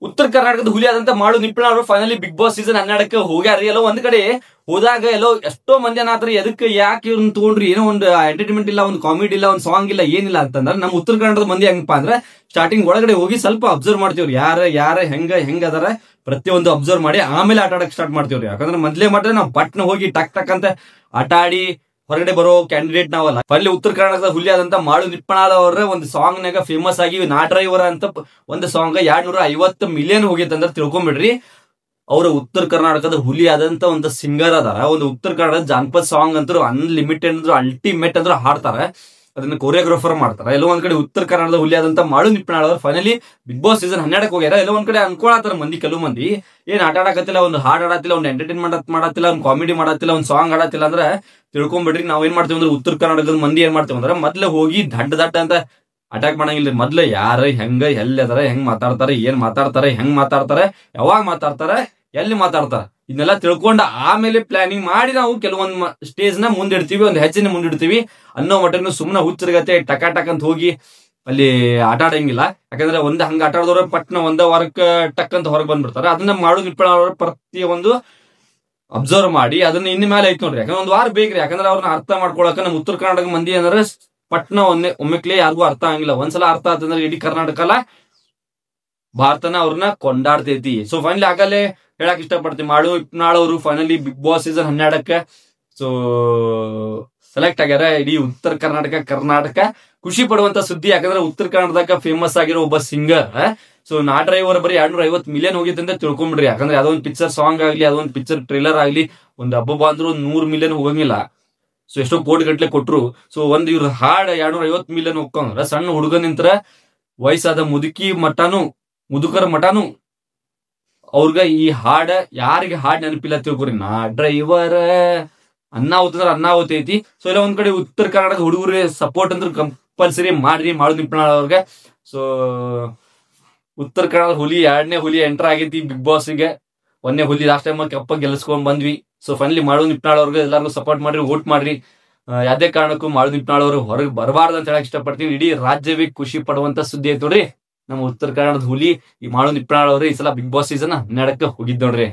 ಉತ್ತರ ಕರ್ನಾಟಕದ ಹುಲಿ ಆದಂತ ಮಾಳು ನಿಪ್ಪಾಣ್ ಅವರು ಫೈನಲಿ ಬಿಗ್ ಬಾಸ್ ಸೀಸನ್ 12ಕ್ಕೆ ಹೋಗ್ಯಾರ್ರಿ. ಎಲ್ಲೋ ಒಂದ್ ಕಡೆ ಹೋದಾಗ ಎಲ್ಲೋ ಎಷ್ಟೋ ಮಂದಿ ಏನಾದ್ರಿ ಎದಕ್ಕೆ ಯಾಕೆ ಇವ್ರನ್ನ ತಗೊಂಡ್ರಿ, ಏನೋ ಒಂದು ಎಂಟರ್ಟೈನ್ಮೆಂಟ್ ಇಲ್ಲ, ಒಂದು ಕಾಮಿಡಿ ಇಲ್ಲ, ಒಂದು ಸಾಂಗ್ ಇಲ್ಲ, ಏನಿಲ್ಲ ಅಂತಂದ್ರೆ ನಮ್ಮ ಉತ್ತರ ಕನ್ನಡದ ಮಂದಿ ಹೆಂಗಪ್ಪ ಅಂದ್ರೆ ಸ್ಟಾರ್ಟಿಂಗ್ ಒಳಗಡೆ ಹೋಗಿ ಸ್ವಲ್ಪ ಅಬ್ಸರ್ವ್ ಮಾಡ್ತೀವ್ರಿ. ಯಾರ ಹೆಂಗ ಅದಾರ ಪ್ರತಿಯೊಂದು ಅಬ್ಸರ್ವ್ ಮಾಡಿ ಆಮೇಲೆ ಆಟ ಆಡಕ್ ಸ್ಟಾರ್ಟ್ ಮಾಡ್ತೀವ್ರಿ. ಯಾಕಂದ್ರೆ ಮೊದ್ಲೇ ಮಾಡ್ರೆ ನಾವು ಪಟ್ನ ಹೋಗಿ ಟಕ್ ಟಕ್ ಅಂತ ಆಟ ಆಡಿ ಹೊರಗಡೆ ಬರೋ ಕ್ಯಾಂಡಿಡೇಟ್ ನಾವಲ್ಲ. ಅಲ್ಲಿ ಉತ್ತರ ಕರ್ನಾಟಕದ ಹುಲಿ ಆದಂತ ಮಾಳು ನಿಪ್ಪಾಣ್ ಅವರ ಒಂದು ಸಾಂಗ್ ನಾಗ ಫೇಮಸ್ ಆಗಿ ನಾ ಡ್ರೈವರ್ ಅಂತ ಒಂದು ಸಾಂಗ್ 250 ಮಿಲಿಯನ್ ಹೋಗಿತ್ತು ಅಂದ್ರೆ ತಿಳ್ಕೊಂಬಿಡ್ರಿ. ಅವ್ರ ಉತ್ತರ ಕರ್ನಾಟಕದ ಹುಲಿ ಆದಂತ ಒಂದು ಸಿಂಗರ್ ಅದಾರ. ಒಂದು ಉತ್ತರ ಕನ್ನಡದ ಜಾನಪದ ಸಾಂಗ್ ಅಂತೂ ಅನ್ಲಿಮಿಟೆಡ್ ಅಂದ್ರು ಅಲ್ಟಿಮೇಟ್ ಅಂದ್ರು ಹಾಡ್ತಾರೆ, ಅದನ್ನ ಕೊರಿಯೋಗ್ರಾಫರ್ ಮಾಡ್ತಾರೆ. ಎಲ್ಲೋ ಒಂದ್ ಕಡೆ ಉತ್ತರ ಕನ್ನಡದ ಹುಲಿ ಆದಂತ ಮಾಳು ನಿಪ್ಪಾಣ್ ಅವರು ಫೈನಲಿ ಬಿಗ್ ಬಾಸ್ ಸೀಸನ್ 12ಕ್ಕೆ ಹೋಗ್ಯಾರ. ಎಲ್ಲೋ ಒಂದ್ ಕಡೆ ಅನ್ಕೊಳತ್ತಾರ ಮಂದಿ, ಕೆಲವು ಮಂದಿ ಏನ್ ಆಟ ಆಡಕತ್ತಿಲ್ಲ, ಒಂದು ಹಾಡ್ ಆಡತ್ತಿಲ್ಲ, ಒಂದು ಎಂಟರ್ಟೈನ್ಮೆಂಟ್ ಮಾಡತ್ತಿಲ್ಲ, ಒಂದು ಕಾಮಿಡಿ ಮಾಡತ್ತಿಲ್ಲ, ಒಂದು ಸಾಂಗ್ ಆಡತ್ತಿಲ್ಲ ಅಂದ್ರೆ ತಿಳ್ಕೊಂಬಿಡ್ರಿ. ನಾವ್ ಏನ್ ಮಾಡ್ತೀವಿ ಅಂದ್ರೆ ಉತ್ತರ ಕರ್ನಾಟಕದ ಮಂದಿ ಏನ್ ಮಾಡ್ತೀವಿ ಅಂದ್ರೆ ಮೊದ್ಲು ಹೋಗಿ ದಡ್ಡ ಅಂತ ಅಟ್ಯಾಕ್ ಮಾಡಂಗಿಲ್ಲ. ಮೊದ್ಲು ಯಾರು ಹೆಂಗ ಎಲ್ಲಿ ಅದಾರ, ಹೆಂಗ್ ಮಾತಾಡ್ತಾರೆ, ಏನ್ ಮಾತಾಡ್ತಾರೆ, ಹೆಂಗ್ ಮಾತಾಡ್ತಾರೆ, ಯಾವಾಗ ಮಾತಾಡ್ತಾರೆ, ಎಲ್ಲಿ ಮಾತಾಡ್ತಾರ, ಇದನ್ನೆಲ್ಲ ತಿಳ್ಕೊಂಡ ಆಮೇಲೆ ಪ್ಲಾನಿಂಗ್ ಮಾಡಿ ನಾವು ಕೆಲವೊಂದು ಸ್ಟೇಜ್ ನ ಮುಂದಿಡ್ತೀವಿ, ಒಂದು ಹೆಜ್ಜೆನ ಮುಂದಿಡ್ತೀವಿ ಅನ್ನೋ ಮಟ್ಟನು ಸುಮ್ಮನೆ ಹುಚ್ಚರ್ಗತ್ತೆ ಟಕ ಟಕ್ ಅಂತ ಹೋಗಿ ಅಲ್ಲಿ ಆಟ ಆಡಂಗಿಲ್ಲ. ಯಾಕಂದ್ರೆ ಒಂದ್ ಹಂಗ ಆಟ ಆಡೋರ ಪಟ್ನ ಒಂದ ವಾರಕ್ಕೆ ಟಕ್ ಅಂತ ಹೊರಗೆ ಬಂದ್ಬಿಡ್ತಾರೆ. ಅದನ್ನ ಮಾಳು ನಿಪ್ಪಾಣ್ ಅವರ ಪ್ರತಿಯೊಂದು ಅಬ್ಸರ್ವ್ ಮಾಡಿ ಅದನ್ನ ಇನ್ನ ಮೇಲೆ ಐತ್ ನೋಡ್ರಿ. ಯಾಕಂದ್ರೆ ಒಂದ್ ವಾರ ಬೇಕ್ರಿ. ಯಾಕಂದ್ರೆ ಅವ್ರನ್ನ ಅರ್ಥ ಮಾಡ್ಕೊಳಕ ನಮ್ಮ ಉತ್ತರ ಕರ್ನಾಟಕ ಮಂದಿ ಅಂದ್ರೆ ಪಟ್ನ ಒಮ್ಮೆಕ್ಲೆ ಯಾರಿಗೂ ಅರ್ಥ ಆಗಂಗಿಲ್ಲ. ಒಂದ್ಸಲ ಅರ್ಥ ಆತಂದ್ರೆ ಇಡೀ ಕರ್ನಾಟಕ ಅಲ್ಲ ಭಾರತನ ಅವ್ರನ್ನ ಕೊಂಡಾಡ್ತೈತಿ. ಸೊ ಫೈನಲಿ ಆಗಲೇ ಹೇಳಕ್ ಇಷ್ಟಪಡ್ತೀವಿ, ಮಾಳು ನಿಪ್ಪಾಣ್ ಅವರು ಫೈನಲಿ ಬಿಗ್ ಬಾಸ್ ಸೀಸನ್ 12ಕ್ಕೆ ಸೊ ಸೆಲೆಕ್ಟ್ ಆಗ್ಯಾರ. ಇಡೀ ಉತ್ತರ ಕರ್ನಾಟಕ ಖುಷಿ ಪಡುವಂತ ಸುದ್ದಿ. ಯಾಕಂದ್ರೆ ಉತ್ತರ ಕನ್ನಡದಾಗ ಫೇಮಸ್ ಆಗಿರೋ ಒಬ್ಬ ಸಿಂಗರ್ ಸೊ ನಾ ಡ್ರೈವರ್ ಬರೀ 250 ಮಿಲಿಯನ್ ಹೋಗಿತ್ತು ಅಂತ ತಿಳ್ಕೊಂಬಿಡ್ರಿ. ಯಾಕಂದ್ರೆ ಅದೊಂದು ಪಿಕ್ಚರ್ ಸಾಂಗ್ ಆಗ್ಲಿ, ಅದೊಂದು ಪಿಕ್ಚರ್ ಟ್ರೇಲರ್ ಆಗ್ಲಿ, ಒಂದು ಹಬ್ಬ ಅಂದ್ರೂ 100 ಮಿಲಿಯನ್ ಹೋಗಂಗಿಲ್ಲ. ಸೊ ಎಷ್ಟೋ ಕೋಟಿ ಗಟ್ಲೆ ಕೊಟ್ರು. ಸೊ ಒಂದ್ ಇವ್ರ ಹಾಡ್ 250 ಮಿಲಿಯನ್ ಹೋಗ್ಕೊಂಡ್ರ ಸಣ್ಣ ಹುಡುಗ ನಿಂತ್ರ ವಯಸ್ಸಾದ ಮುದುಕರ ಮಟಾನು ಅವ್ರಗ ಈ ಹಾಡ ಯಾರಿಗೆ ಹಾಡ್ ನೆನಪಿಲ್ಲ ತಿಳ್ಕೊರಿ, ನಾ ಡ್ರೈವರ್ ಅನ್ನಾವತೈತಿ. ಸೊ ಇಲ್ಲ ಒಂದ್ ಕಡೆ ಉತ್ತರ ಕರ್ನಾಟಕ ಹುಡುಗರು ಸಪೋರ್ಟ್ ಅಂದ್ರೆ ಕಂಪಲ್ಸರಿ ಮಾಡ್ರಿ ಮಾಳು ನಿಪ್ಪಾಣ್ ಅವ್ರಿಗೆ. ಸೊ ಉತ್ತರ ಕನ್ನಡ ಹುಲಿ 2ನೇ ಹುಲಿ ಎಂಟರ್ ಆಗೈತಿ ಬಿಗ್ ಬಾಸ್ಗೆ. 1ನೇ ಹುಲಿ ಲಾಸ್ಟ್ ಟೈಮ್ ಕಪ್ಪ ಗೆಲ್ಸ್ಕೊಂಡ್ ಬಂದ್ವಿ. ಸೊ ಫೈನಲಿ ಮಾಳು ನಿಪ್ಪಾಣ್ ಅವ್ರಿಗೆ ಎಲ್ಲಾರ್ಗು ಸಪೋರ್ಟ್ ಮಾಡ್ರಿ, ವೋಟ್ ಮಾಡ್ರಿ. ಯಾವ್ದೇ ಕಾರಣಕ್ಕೂ ಮಾಳು ನಿಪ್ಪಾಣ್ ಅವರು ಹೊರಗೆ ಬರಬಾರ್ದು ಅಂತ ಹೇಳಕ್ ಇಷ್ಟಪಡ್ತೀನಿ. ಇಡೀ ರಾಜ್ಯವೇ ಖುಷಿ ಪಡುವಂತ ಸುದ್ದಿ ಐತ್ ನೋಡ್ರಿ. ನಮ್ಮ ಉತ್ತರ ಕನ್ನಡದ ಹುಲಿ ಈ ಮಾಳು ನಿಪ್ಪಾಣ್ ಅವರು ಈ ಸಲ ಬಿಗ್ ಬಾಸ್ ಸೀಸನ್ 12ಕ್ಕೆ ಹೋಗಿದ್ ನೋಡ್ರಿ.